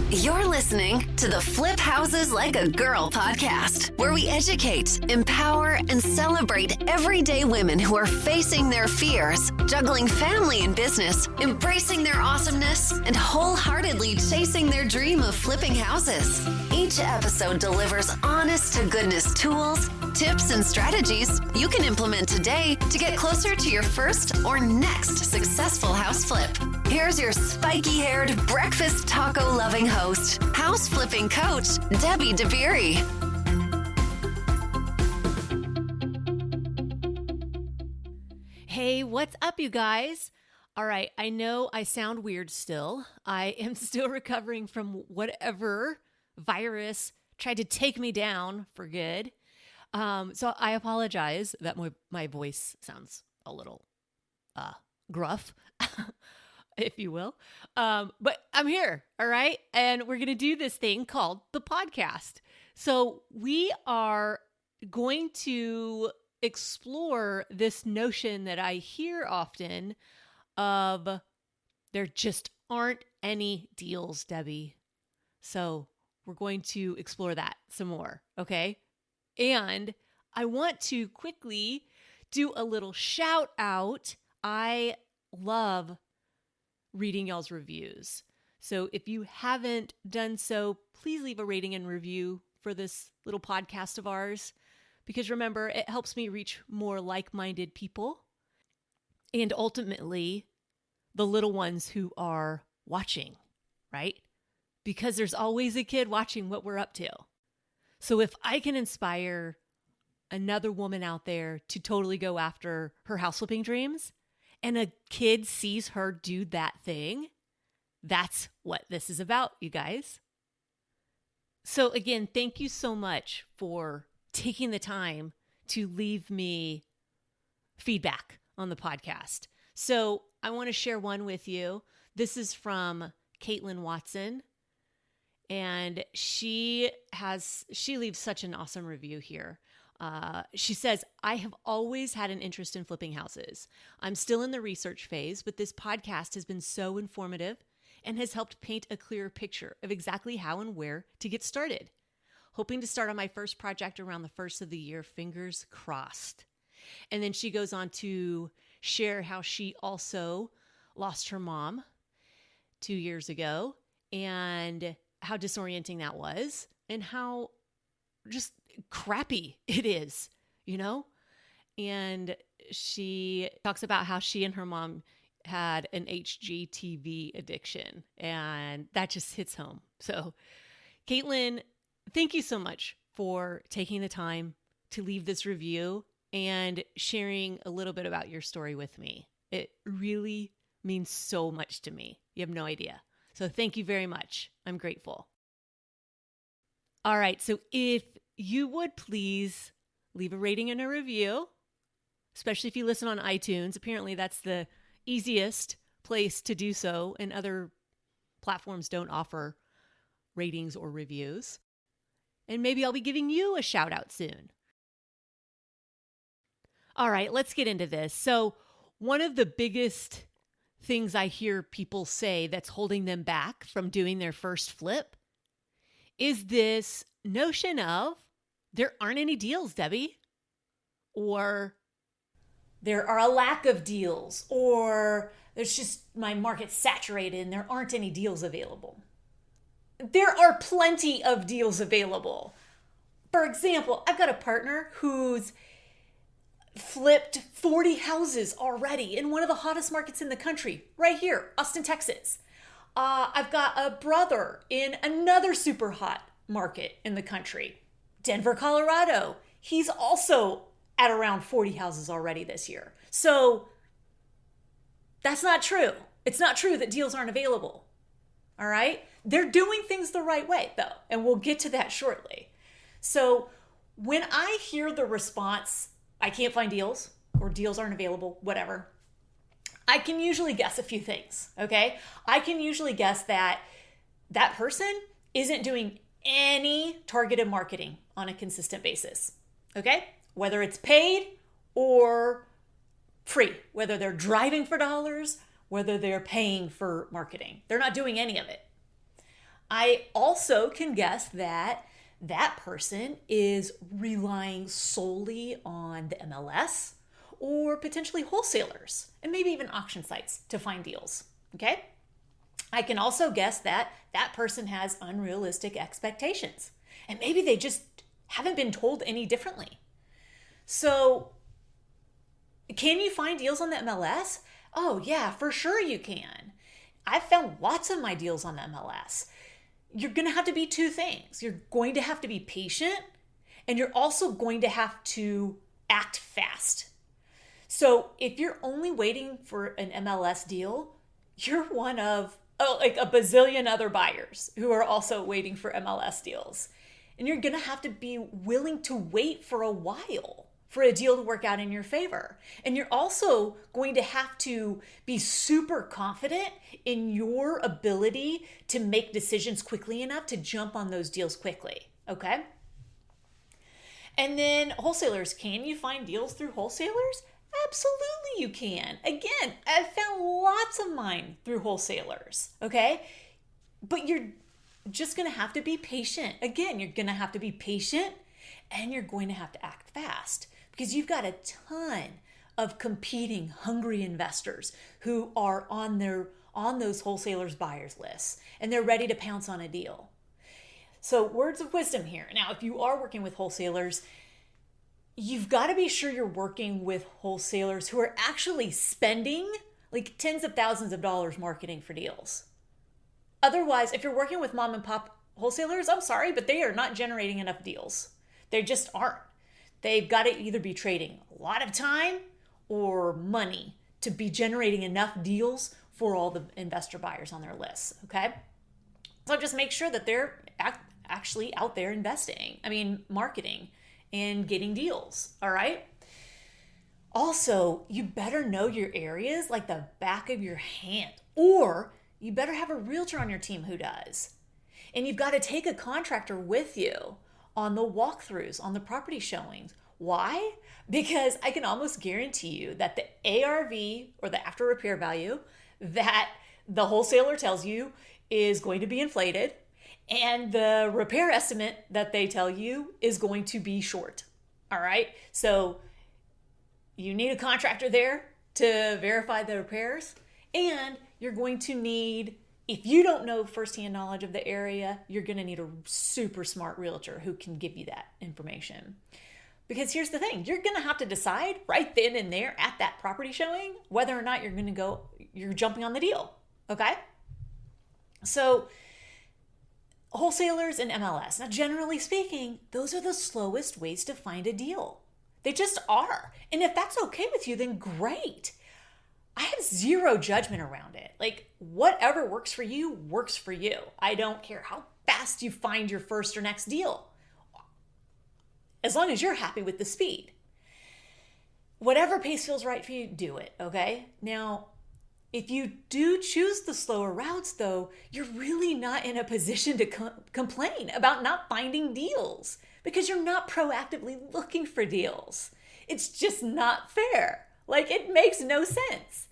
You're listening to the Flip Houses Like a Girl podcast, where we educate, empower, and celebrate everyday women who are facing their fears, juggling family and business, embracing their awesomeness, and wholeheartedly chasing their dream of flipping houses. Each episode delivers honest-to-goodness tools, tips, and strategies you can implement today to get closer to your first or next successful house flip. Here's your spiky-haired, breakfast taco-loving host, house flipping coach, Debbie DeBeery. Hey, what's up, you guys? All right, I know I sound weird still. I am still recovering from whatever virus tried to take me down for good. So I apologize that my voice sounds a little gruff, if you will. But I'm here, all right? And we're going to do this thing called the podcast. So we are going to explore this notion that I hear often of there just aren't any deals, Debbie. So we're going to explore that some more, okay? And I want to quickly do a little shout out. I love reading y'all's reviews. So if you haven't done so, please leave a rating and review for this little podcast of ours. Because remember, it helps me reach more like-minded people and ultimately the little ones who are watching, right? Because there's always a kid watching what we're up to. So if I can inspire another woman out there to totally go after her house flipping dreams and a kid sees her do that thing, that's what this is about, you guys. So again, thank you so much for taking the time to leave me feedback on the podcast. So I want to share one with you. This is from Caitlin Watson. And she leaves such an awesome review here. She says, I have always had an interest in flipping houses. I'm still in the research phase, but this podcast has been so informative and has helped paint a clearer picture of exactly how and where to get started. Hoping to start on my first project around the first of the year, fingers crossed. And then she goes on to share how she also lost her mom 2 years ago and how disorienting that was and how just crappy it is, you know? And she talks about how she and her mom had an HGTV addiction, and that just hits home. So, Caitlin, thank you so much for taking the time to leave this review and sharing a little bit about your story with me. It really means so much to me. You have no idea. So thank you very much. I'm grateful. All right. So if you would please leave a rating and a review, especially if you listen on iTunes. Apparently that's the easiest place to do so, and other platforms don't offer ratings or reviews. And maybe I'll be giving you a shout out soon. All right, let's get into this. So one of the biggest things I hear people say that's holding them back from doing their first flip is this notion of there aren't any deals, Debbie, or there are a lack of deals, or there's just my market's saturated and there aren't any deals available. There are plenty of deals available. For example, I've got a partner who's flipped 40 houses already in one of the hottest markets in the country, right here, Austin, Texas. I've got a brother in another super hot market in the country, Denver, Colorado. He's also at around 40 houses already this year. So that's not true. It's not true that deals aren't available. All right? They're doing things the right way, though, and we'll get to that shortly. So when I hear the response, I can't find deals, or deals aren't available, whatever, I can usually guess a few things, okay? I can usually guess that that person isn't doing any targeted marketing on a consistent basis, okay? Whether it's paid or free, whether they're driving for dollars, whether they're paying for marketing. They're not doing any of it. I also can guess that that person is relying solely on the MLS or potentially wholesalers and maybe even auction sites to find deals. Okay? I can also guess that that person has unrealistic expectations and maybe they just haven't been told any differently. So, can you find deals on the MLS? Oh, yeah, for sure you can. I've found lots of my deals on the MLS. You're going to have to be two things. You're going to have to be patient, and you're also going to have to act fast. So if you're only waiting for an MLS deal, you're one of like a bazillion other buyers who are also waiting for MLS deals. And you're going to have to be willing to wait for a while for a deal to work out in your favor. And you're also going to have to be super confident in your ability to make decisions quickly enough to jump on those deals quickly, okay? And then wholesalers, can you find deals through wholesalers? Absolutely you can. Again, I've found lots of mine through wholesalers, okay? But you're just going to have to be patient. Again, you're going to have to be patient and you're going to have to act fast because you've got a ton of competing hungry investors who are on those wholesalers buyers lists and they're ready to pounce on a deal. So words of wisdom here. Now, if you are working with wholesalers, you've got to be sure you're working with wholesalers who are actually spending like tens of thousands of dollars marketing for deals. Otherwise, if you're working with mom and pop wholesalers, I'm sorry, but they are not generating enough deals. They just aren't. They've got to either be trading a lot of time or money to be generating enough deals for all the investor buyers on their lists, okay? So just make sure that they're actually out there marketing and getting deals, all right? Also, you better know your areas like the back of your hand, or you better have a realtor on your team who does. And you've got to take a contractor with you on the walkthroughs, on the property showings. Why? Because I can almost guarantee you that the ARV or the after repair value that the wholesaler tells you is going to be inflated and the repair estimate that they tell you is going to be short. All right? So you need a contractor there to verify the repairs, and you're going to need, if you don't know firsthand knowledge of the area, you're going to need a super smart realtor who can give you that information. Because here's the thing, you're going to have to decide right then and there at that property showing whether or not you're jumping on the deal, okay? So wholesalers and MLS, now generally speaking, those are the slowest ways to find a deal. They just are. And if that's okay with you, then great. I have zero judgment around it. Like, whatever works for you, works for you. I don't care how fast you find your first or next deal, as long as you're happy with the speed. Whatever pace feels right for you, do it, okay? Now, if you do choose the slower routes, though, you're really not in a position to complain about not finding deals because you're not proactively looking for deals. It's just not fair. Like, it makes no sense.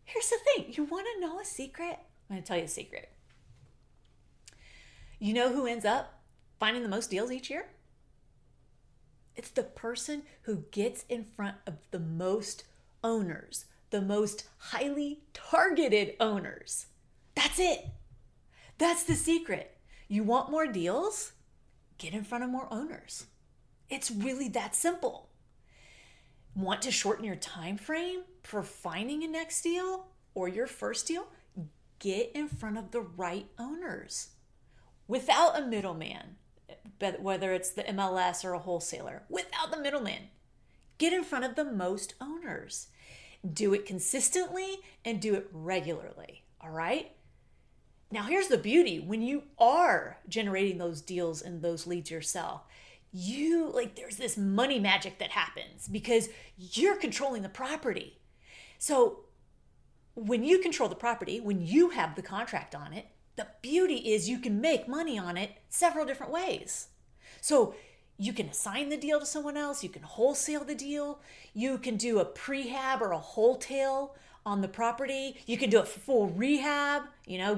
Here's the thing. You want to know a secret? I'm going to tell you a secret. You know who ends up finding the most deals each year? It's the person who gets in front of the most owners, the most highly targeted owners. That's it. That's the secret. You want more deals? Get in front of more owners. It's really that simple. Want to shorten your time frame for finding a next deal or your first deal? Get in front of the right owners without a middleman, whether it's the MLS or a wholesaler, without the middleman. Get in front of the most owners. Do it consistently and do it regularly, all right? Now, here's the beauty. When you are generating those deals and those leads yourself, there's this money magic that happens because you're controlling the property. So when you control the property, when you have the contract on it, the beauty is you can make money on it several different ways. So you can assign the deal to someone else. You can wholesale the deal. You can do a prehab or a wholesale on the property. You can do a full rehab,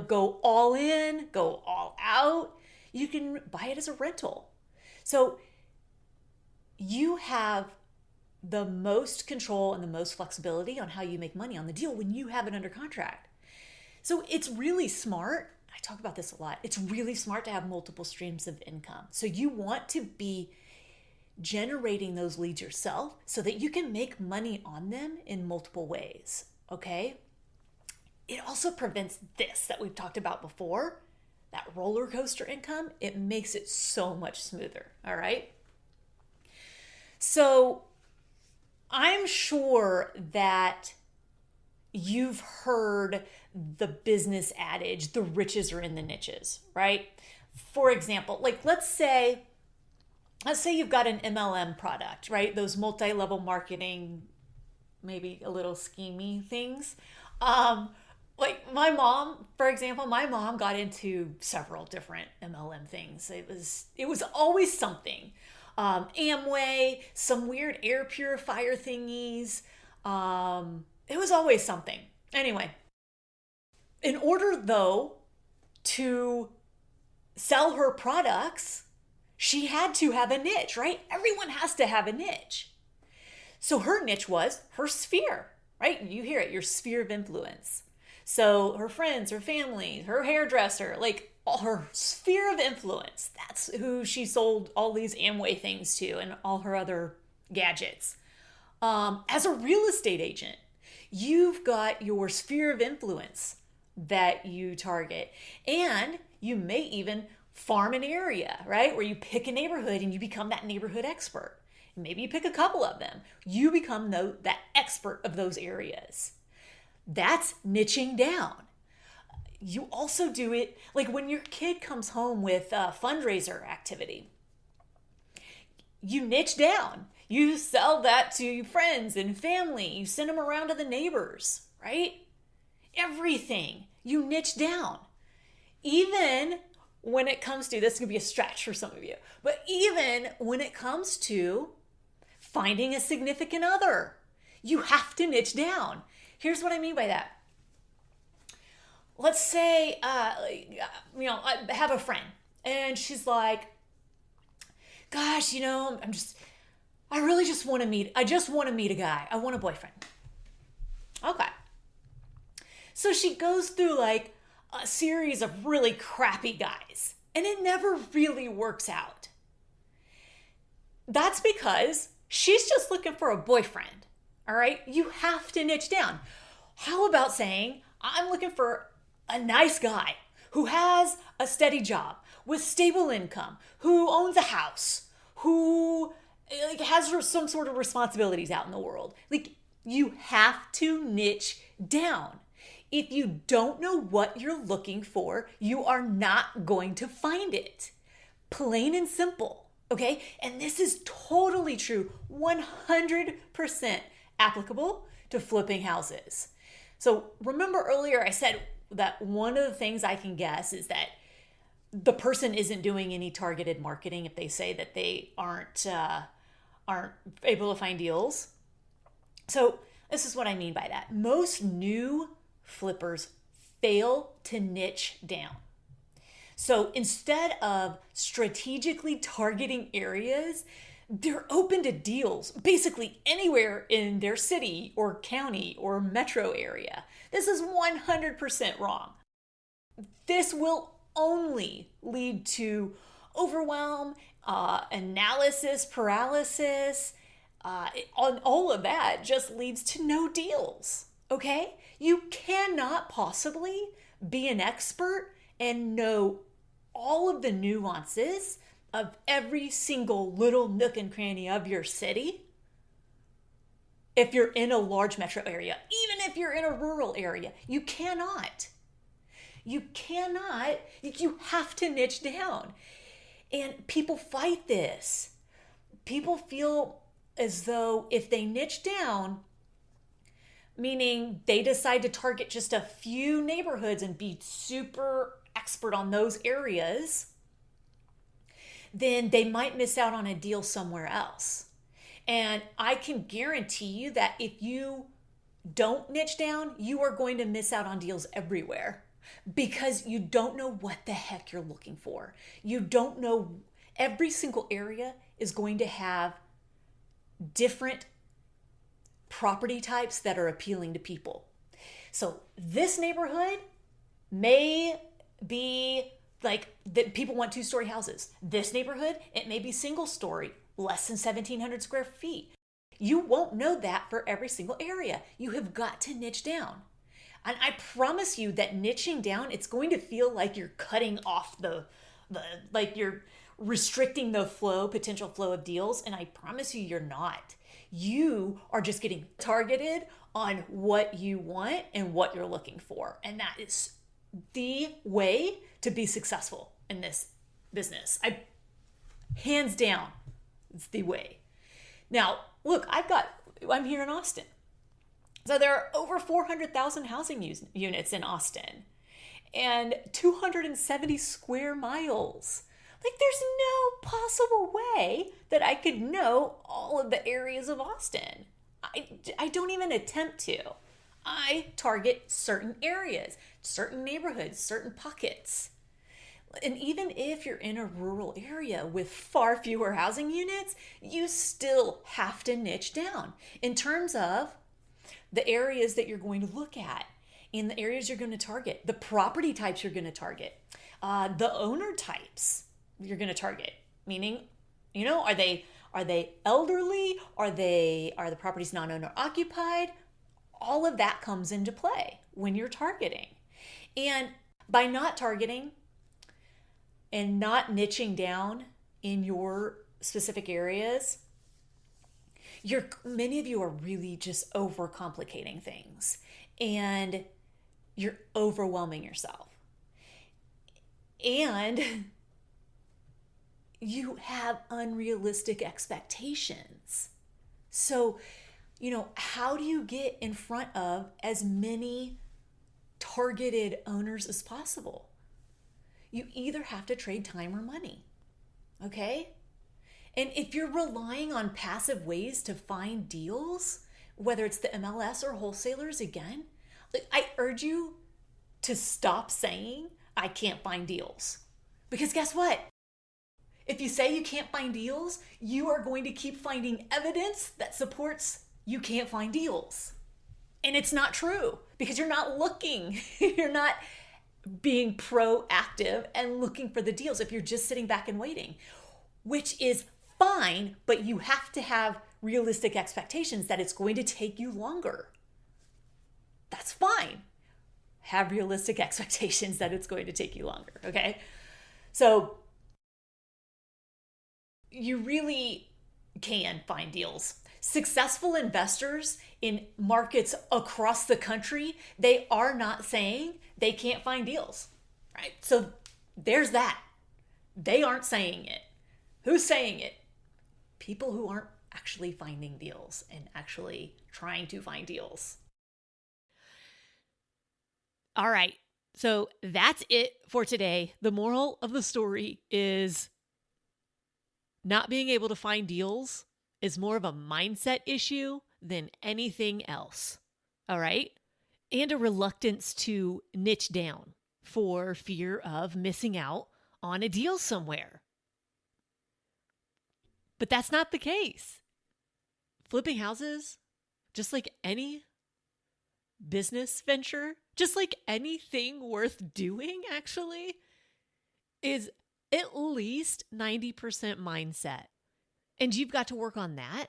go all in, go all out. You can buy it as a rental. So you have the most control and the most flexibility on how you make money on the deal when you have it under contract. So it's really smart. I talk about this a lot. It's really smart to have multiple streams of income. So you want to be generating those leads yourself so that you can make money on them in multiple ways, okay? It also prevents this that we've talked about before, that roller coaster income. It makes it so much smoother, all right? So I'm sure that you've heard the business adage, the riches are in the niches, right? For example, like let's say you've got an MLM product, right? Those multi-level marketing, maybe a little schemey things. Like my mom, for example, got into several different MLM things. It was always something. Amway, some weird air purifier thingies. It was always something. Anyway, in order though to sell her products, she had to have a niche, right? Everyone has to have a niche. So her niche was her sphere, right? You hear it, your sphere of influence. So her friends, her family, her hairdresser, like all her sphere of influence, that's who she sold all these Amway things to and all her other gadgets. As a real estate agent, you've got your sphere of influence that you target. And you may even farm an area, right? Where you pick a neighborhood and you become that neighborhood expert. Maybe you pick a couple of them. You become that expert of those areas. That's niching down. You also do it like when your kid comes home with a fundraiser activity. You niche down. You sell that to your friends and family. You send them around to the neighbors, right? Everything. You niche down. Even when it comes to, this is going to be a stretch for some of you, but even when it comes to finding a significant other, you have to niche down. Here's what I mean by that. Let's say, I have a friend and she's like, gosh, I really just want to meet a guy. I want a boyfriend. Okay. So she goes through like a series of really crappy guys and it never really works out. That's because she's just looking for a boyfriend. All right. You have to niche down. How about saying, I'm looking for a nice guy who has a steady job with stable income, who owns a house, who has some sort of responsibilities out in the world. Like you have to niche down. If you don't know what you're looking for, you are not going to find it. Plain and simple. Okay. And this is totally true. 100% applicable to flipping houses. So remember earlier I said that one of the things I can guess is that the person isn't doing any targeted marketing if they say that they aren't able to find deals. So this is what I mean by that. Most new flippers fail to niche down. So instead of strategically targeting areas, they're open to deals basically anywhere in their city or county or metro area. This is 100% wrong. This will only lead to overwhelm, analysis paralysis. All of that just leads to no deals. Okay? You cannot possibly be an expert and know all of the nuances of every single little nook and cranny of your city if you're in a large metro area. Even if you're in a rural area, you cannot. You have to niche down. And people fight this. People feel as though if they niche down, meaning they decide to target just a few neighborhoods and be super expert on those areas, then they might miss out on a deal somewhere else. And I can guarantee you that if you don't niche down, you are going to miss out on deals everywhere because you don't know what the heck you're looking for. You don't know, every single area is going to have different property types that are appealing to people. So this neighborhood may be like that people want 2-story houses. This neighborhood, it may be single story, less than 1,700 square feet. You won't know that for every single area. You have got to niche down. And I promise you that niching down, it's going to feel like you're cutting off the like you're restricting the potential flow of deals. And I promise you, you're not. You are just getting targeted on what you want and what you're looking for. And that is the way to be successful in this business. Hands down, it's the way. Now, look, I'm here in Austin. So there are over 400,000 housing units in Austin and 270 square miles. Like, there's no possible way that I could know all of the areas of Austin. I don't even attempt to. I target certain areas, certain neighborhoods, certain pockets. And even if you're in a rural area with far fewer housing units, you still have to niche down in terms of the areas that you're going to look at, in the areas you're going to target, the property types you're going to target, the owner types you're going to target. Meaning, are they elderly? Are the properties non-owner occupied? All of that comes into play when you're targeting. And by not targeting and not niching down in your specific areas, many of you are really just overcomplicating things and you're overwhelming yourself. And you have unrealistic expectations. So, how do you get in front of as many targeted owners as possible? You either have to trade time or money, okay? And if you're relying on passive ways to find deals, whether it's the MLS or wholesalers, again, I urge you to stop saying, I can't find deals. Because guess what? If you say you can't find deals, you are going to keep finding evidence that supports you can't find deals. And it's not true because you're not looking. You're not being proactive and looking for the deals if you're just sitting back and waiting, which is fine, but you have to have realistic expectations that it's going to take you longer. That's fine. Have realistic expectations that it's going to take you longer, okay? So you really can find deals. Successful investors in markets across the country, they are not saying they can't find deals, right? So there's that. They aren't saying it. Who's saying it? People who aren't actually finding deals and actually trying to find deals. All right. So that's it for today. The moral of the story is not being able to find deals is more of a mindset issue than anything else. All right? And a reluctance to niche down for fear of missing out on a deal somewhere. But that's not the case. Flipping houses, just like any business venture, just like anything worth doing, actually, is at least 90% mindset. And you've got to work on that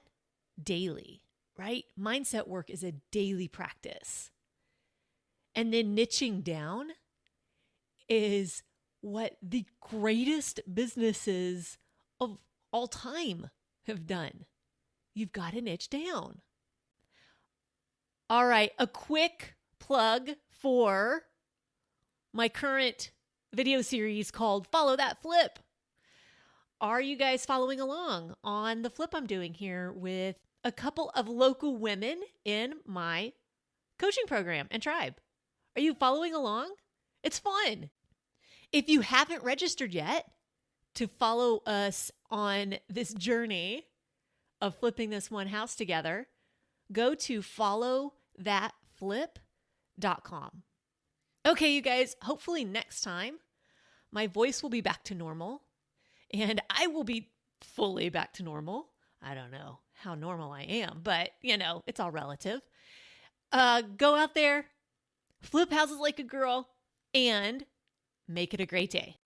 daily, right? Mindset work is a daily practice. And then niching down is what the greatest businesses of all time have done. You've got to niche down. All right, a quick plug for my current video series called Follow That Flip. Are you guys following along on the flip I'm doing here with a couple of local women in my coaching program and tribe? Are you following along? It's fun. If you haven't registered yet to follow us on this journey of flipping this one house together, go to followthatflip.com flip.com. Okay, you guys, hopefully next time my voice will be back to normal and I will be fully back to normal. I don't know how normal I am, but it's all relative. Go out there, flip houses like a girl, and make it a great day.